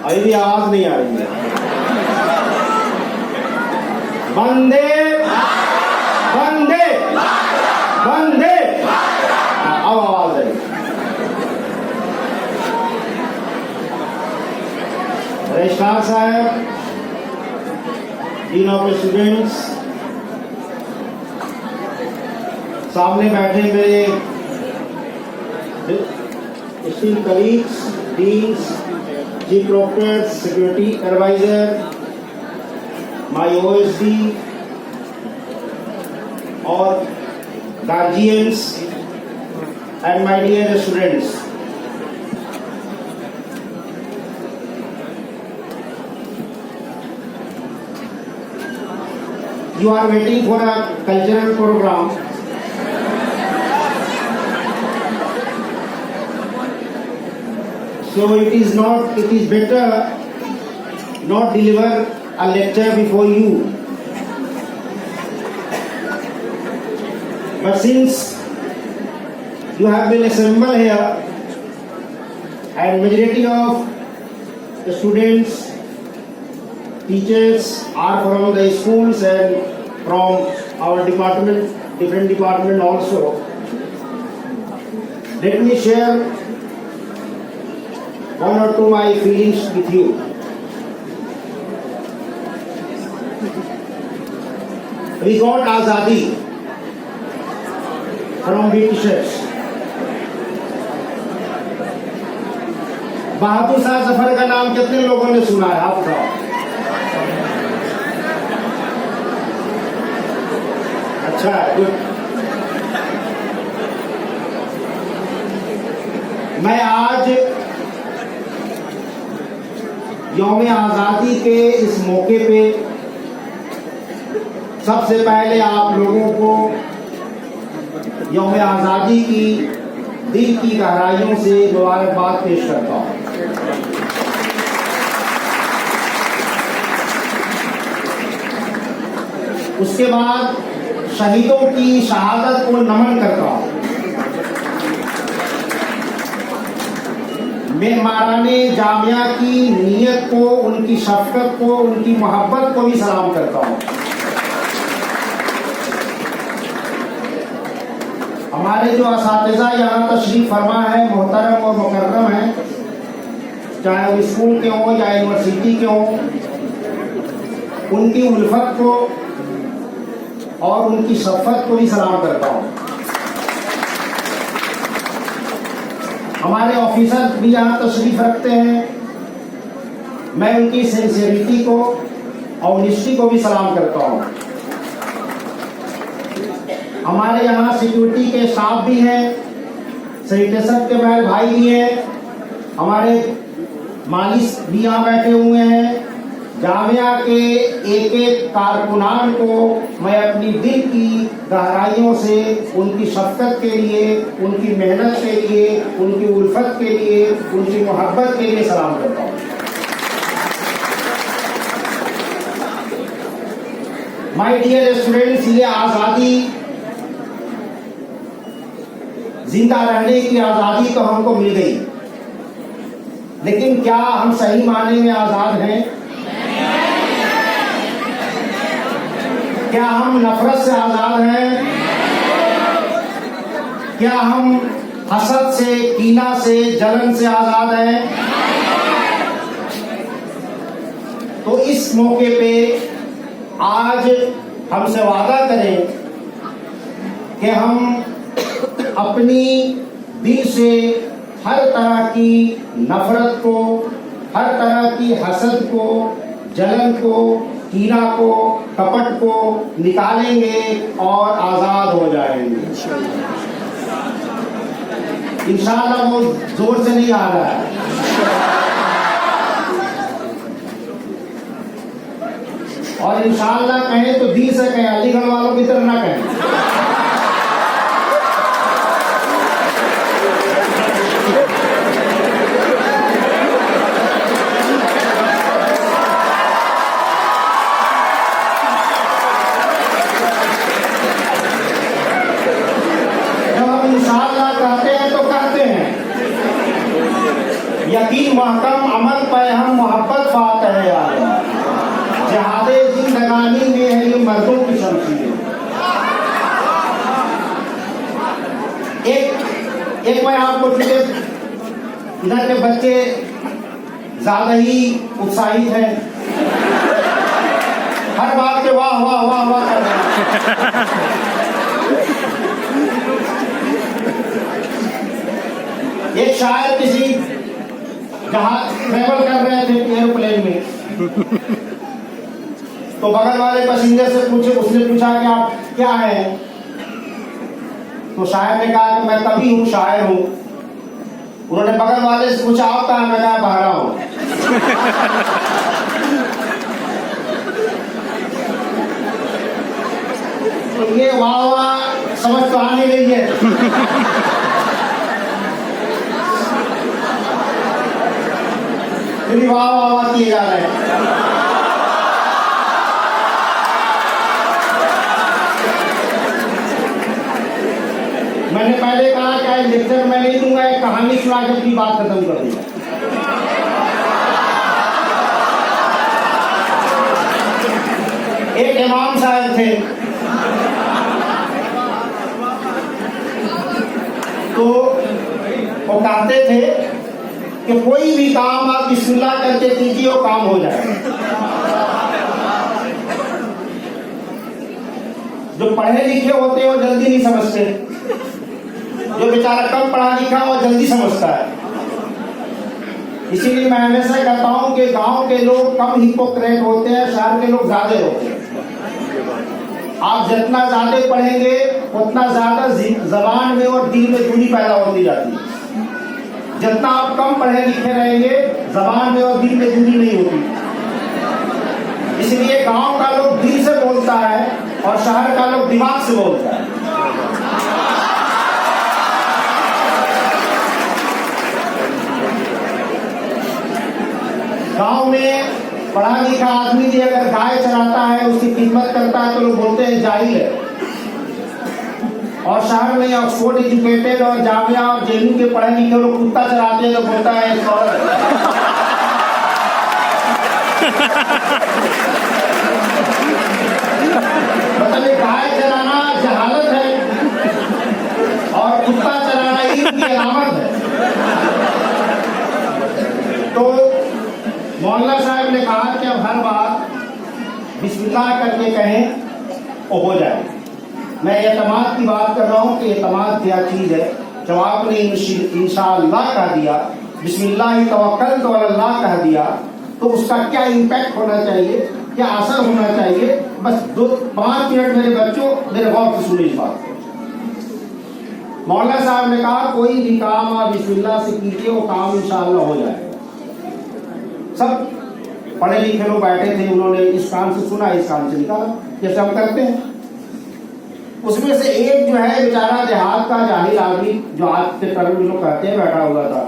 अभी भी आवाज नहीं आ रही है। वंदे वंदे वंदे। अब आवाज आई। रजिस्ट्रार साहब, डीन ऑफ स्टूडेंट्स, सामने बैठे मेरे esteemed colleagues, deans, chief proctors, security advisor, my OSD और guardians and my dear students. You are waiting for a cultural program. So it is better not deliver a lecture before you. But since you have been assembled here and majority of the students, teachers are from the schools and from our department, different department also, let me share one or two my feelings with you. We got Azadi from Britishers. Bahadur Shah Zafar का नाम कितने लोगों ने सुना है? आप बताओ। अच्छा है, गुड। मैं आज यौम आज़ादी के इस मौके पे सबसे पहले आप लोगों को यौम आज़ादी की दिल की गहराइयों से मुबारकबाद पेश करता हूँ। उसके बाद शहीदों की शहादत को नमन करता हूँ। मैं महारानी जामिया की नीयत को, उनकी शफकत को, उनकी मोहब्बत को भी सलाम करता हूँ। हमारे जो असातिज़ा यहाँ तशरीफ फरमा है, मोहतरम और मुकर्रम है, चाहे वो स्कूल के हों या यूनिवर्सिटी के हों, उनकी उल्फत को और उनकी शफकत को भी सलाम करता हूँ। हमारे ऑफिसर भी यहाँ तशरीफ रखते हैं, मैं उनकी सिंसियरिटी को और ऑनेस्टी को भी सलाम करता हूँ। हमारे यहाँ सिक्योरिटी के स्टाफ भी हैं, सैनिटेशन के मेरे भाई भी हैं, हमारे मालिक भी यहाँ बैठे हुए हैं। जामिया के एक एक कारकुनान को मैं अपनी दिल की गहराइयों से उनकी शफकत के लिए, उनकी मेहनत के लिए, उनकी उल्फत के लिए, उनकी मोहब्बत के लिए सलाम करता हूँ। माय डियर स्टूडेंट्स, ये आज़ादी, जिंदा रहने की आज़ादी तो हमको मिल गई, लेकिन क्या हम सही मायने में आज़ाद हैं? क्या हम नफरत से आजाद हैं? क्या हम हसद से, कीना से, जलन से आजाद हैं? तो इस मौके पे आज हमसे वादा करें कि हम अपनी दिल से हर तरह की नफरत को, हर तरह की हसद को, जलन को, कीना को, कपट को निकालेंगे और आजाद हो जाएंगे इंशाअल्लाह। वो जोर से नहीं आ रहा है। और इंशाअल्लाह कहें तो दिल से कहें, अलीगढ़ वालों की तरह ना कहें। यकीन महकम करम अमल पे हम मोहब्बत फात है यार, जहादे जिंदगानी में है ये मर्दों की शमशीर। एक मैं आपको इधर के बच्चे ज्यादा ही उत्साहित हैं, हर बात के वाह वाह वाह वाह कर रहे हैं। एक शायर किसी जहाज ट्रेवल कर रहे थे एरोप्लेन में, तो बगल वाले पैसेंजर से पूछे, उसने पूछा कि आप क्या है? तो शायर ने कहा कि मैं कवि हूँ, शायर हूँ। उन्होंने बगल वाले से पूछा आप कहाँ? मैं कहा बहरा हूँ। तो ये वाह वाह समझ तो आने लगी है। फिर वाह वाह वाह किए जा रहे हैं। मैंने पहले कहा कि लेक्चर मैं नहीं दूंगा, एक कहानी सुना के अपनी बात खत्म कर दूंगा। एक इमाम साहब थे, तो वो कहते थे कि कोई भी काम आप बिस्मिल्लाह करके कीजिए वो काम हो जाए। जो पढ़े लिखे होते हैं वो जल्दी नहीं समझते, जो बेचारा कम पढ़ा लिखा वो जल्दी समझता है। इसीलिए मैं हमेशा कहता हूं कि गांव के लोग कम हिपोक्रेट होते हैं, शहर के लोग ज्यादा होते हैं। आप जितना ज्यादा पढ़ेंगे उतना ज्यादा जबान में और दिल में दूरी पैदा होती जाती है। जितना आप कम पढ़े लिखे रहेंगे जबान में और दिल में दूरी नहीं होती। इसलिए गांव का लोग दिल से बोलता है और शहर का लोग दिमाग से बोलता है। गांव में पढ़ा लिखा आदमी भी अगर गाय चराता है, उसकी खिदमत करता है, तो लोग बोलते हैं जाहिल है। और शहर में ऑक्सफोर्ड एजुकेटेड और जामिया और जेएनयू के पढ़े लिखे लोग कुत्ता चराते हैं तो बोलता है मतलब गाय चराना जहालत है और कुत्ता चराना इल्म की अलामत है। तो मौलाना साहब ने कहा कि अब हर बात बिस्मिल्लाह करके कहें वो हो जाए। मैं एतमाद की बात कर रहा हूँ कि एतमाद क्या चीज है। जब आपने इंशाअल्लाह कह दिया, बिस्मिल्लाह तवक्कलतु अलल्लाह कह दिया, तो उसका क्या इम्पैक्ट होना चाहिए, क्या असर होना चाहिए, बस 2-5 मिनट मेरे बच्चों मेरे गौर से सुनिए इस बात को। मौलाना साहब ने कहा कोई भी काम आप बिस्मिल्लाह से कीजिए वो काम इंशाअल्लाह हो जाएगा। सब पढ़े लिखे लोग बैठे थे, उन्होंने इस कान से सुना इस कान से निकाला, जैसे हम करते हैं। उसमें से एक जो है बेचारा देहात का जाहिल आदमी, जो आज के कर्म लोग कहते हैं, बैठा हुआ था।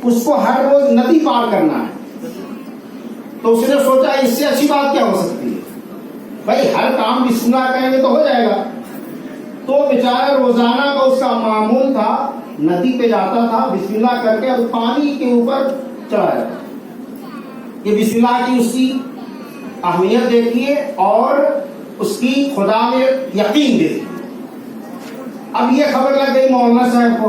उसको हर रोज नदी पार करना है, तो उसने सोचा इससे अच्छी बात क्या हो सकती है, भाई हर काम बिस्मिल्लाह करेंगे तो हो जाएगा। तो बेचारा रोजाना का उसका मामूल था, नदी पे जाता था बिस्मिल्लाह करके और पानी के ऊपर चला जाता। ये बिस्मिल्लाह की उसकी अहमियत देखिए और उसकी खुदा में यकीन देखिए। अब ये खबर लग गई मौलाना साहब को,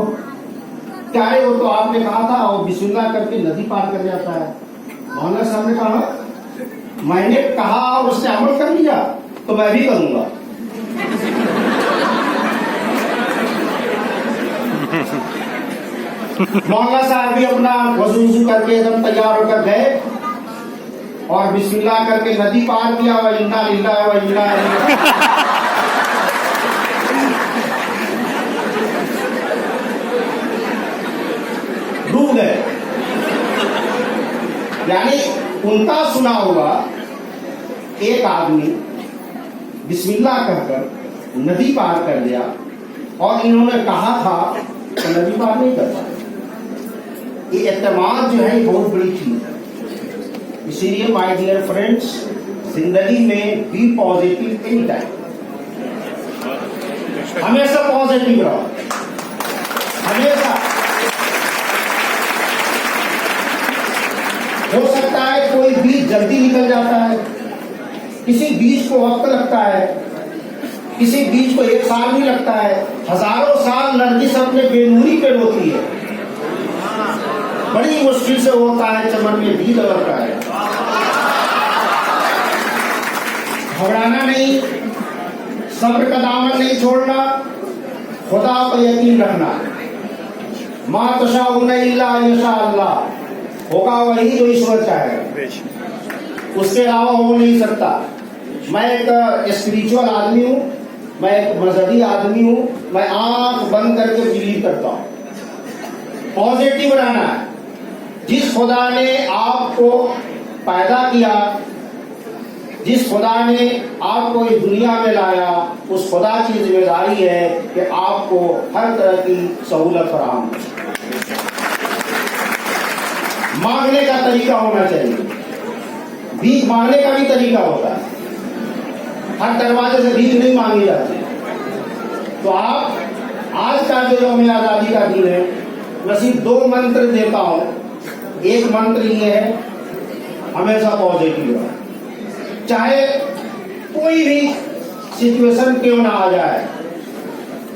क्या है वो तो आपने कहा था वो बिस्मिल्लाह करके नदी पार कर जाता है। मौलाना साहब ने कहा मैंने कहा और उससे अमल कर लिया तो मैं भी करूंगा। मौलाना साहब भी अपना वजू करके एकदम तैयार होकर गए और बिस्मिल्लाह करके नदी पार किया। व इन्ना लिल्लाहि व इन्ना इलैहि डूब गए। यानी उनका सुना हुआ एक आदमी बिस्मिल्लाह कहकर नदी पार कर दिया और इन्होंने कहा था तो नदी पार नहीं कर पाए। ये एतमाद जो है बहुत बड़ी चीज है। इसीलिए माय डियर फ्रेंड्स, जिंदगी में बी पॉजिटिव एनी टाइम, हमेशा पॉजिटिव रहो, हमेशा। हो सकता है कोई बीज जल्दी निकल जाता है, किसी बीज को वक्त लगता है, किसी बीज को 1 साल भी लगता है, हजारों साल नरगिस अपने बेनूरी पे रोती है, बड़ी मुश्किल से होता है चमन में बीज लगता है। घबराना नहीं, सब्र का दामन नहीं छोड़ना, खुदा पर यकीन रखना। मा तशाऊन इल्ला यशा अल्लाह, होगा वही जो ईश्वर चाहे, उसके अलावा हो नहीं सकता। मैं एक स्पिरिचुअल आदमी हूं, मैं एक मजहबी आदमी हूं, मैं आंख बंद करके बिलीव करता हूं। पॉजिटिव रहना है। जिस खुदा ने आपको पैदा किया, जिस खुदा ने आपको इस दुनिया में लाया, उस खुदा की जिम्मेदारी है कि आपको हर तरह की सहूलत फराहम करे। मांगने का तरीका होना चाहिए, भीख मांगने का भी तरीका होता है, हर दरवाजे से भीख नहीं मांगी जाती। तो आप आज का जो यौम आजादी का दिन है, मैं सिर्फ 2 मंत्र देता हूं। एक मंत्र ये है, हमेशा पॉजिटिव रहो, चाहे कोई भी सिचुएशन क्यों ना आ जाए।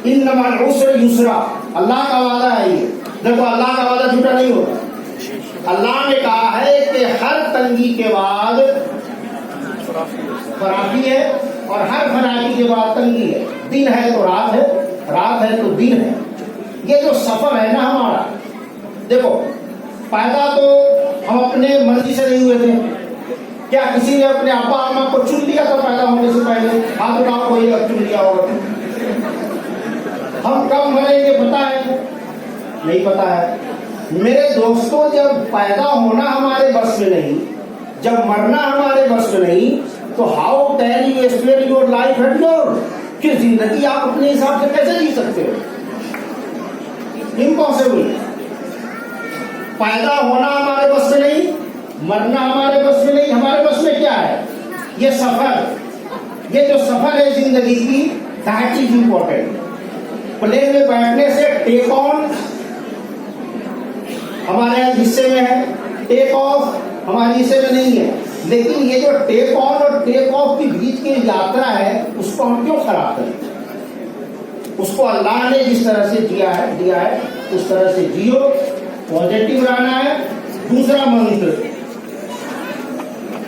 इन्नमल उस्र युस्रा, अल्लाह का वादा है ये। देखो अल्लाह का वादा झूठा नहीं होता। अल्लाह ने कहा है कि हर तंगी के बाद फराखी है और हर फराखी के बाद तंगी है। दिन है तो रात है, रात है तो दिन है। ये जो सफर है ना हमारा, देखो पैदा तो हम अपने मर्जी से नहीं हुए थे। क्या किसी ने अपने अब्बा अम्मा को चुन लिया था पैदा होने से पहले? हाथ उठाओ कोई चुन लिया होगा। हम कब मरेंगे पता है? नहीं पता है। मेरे दोस्तों, जब पैदा होना हमारे बस में नहीं, जब मरना हमारे बस में नहीं, तो how can you spend your life at your, कि जिंदगी आप अपने हिसाब से कैसे जी सकते हो? इम्पॉसिबल। पैदा होना हमारे बस में नहीं, मरना हमारे बस में नहीं। हमारे बस में क्या है? ये सफर, ये जो सफर है जिंदगी की, दैट इज इंपॉर्टेंट। प्लेन में बैठने से टेक ऑन हमारे हिस्से में है, टेक ऑफ हमारे हिस्से में नहीं है। लेकिन ये जो टेक ऑन और टेक ऑफ के बीच की यात्रा है, उसको हम क्यों खराब करें? उसको अल्लाह ने जिस तरह से दिया है उस तरह से जियो, पॉजिटिव रहना है। दूसरा मंत्र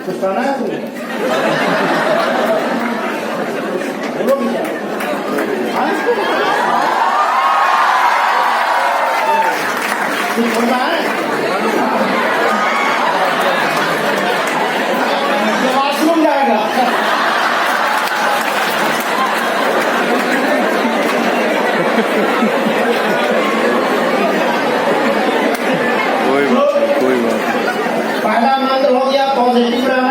कुछ कहना है तुम्हें? बोलो क्या? कुछ बोलना है? वॉशरूम जाएगा। कोई बात नहीं। पहला मंत्र हो गया पॉजिटिव रहना,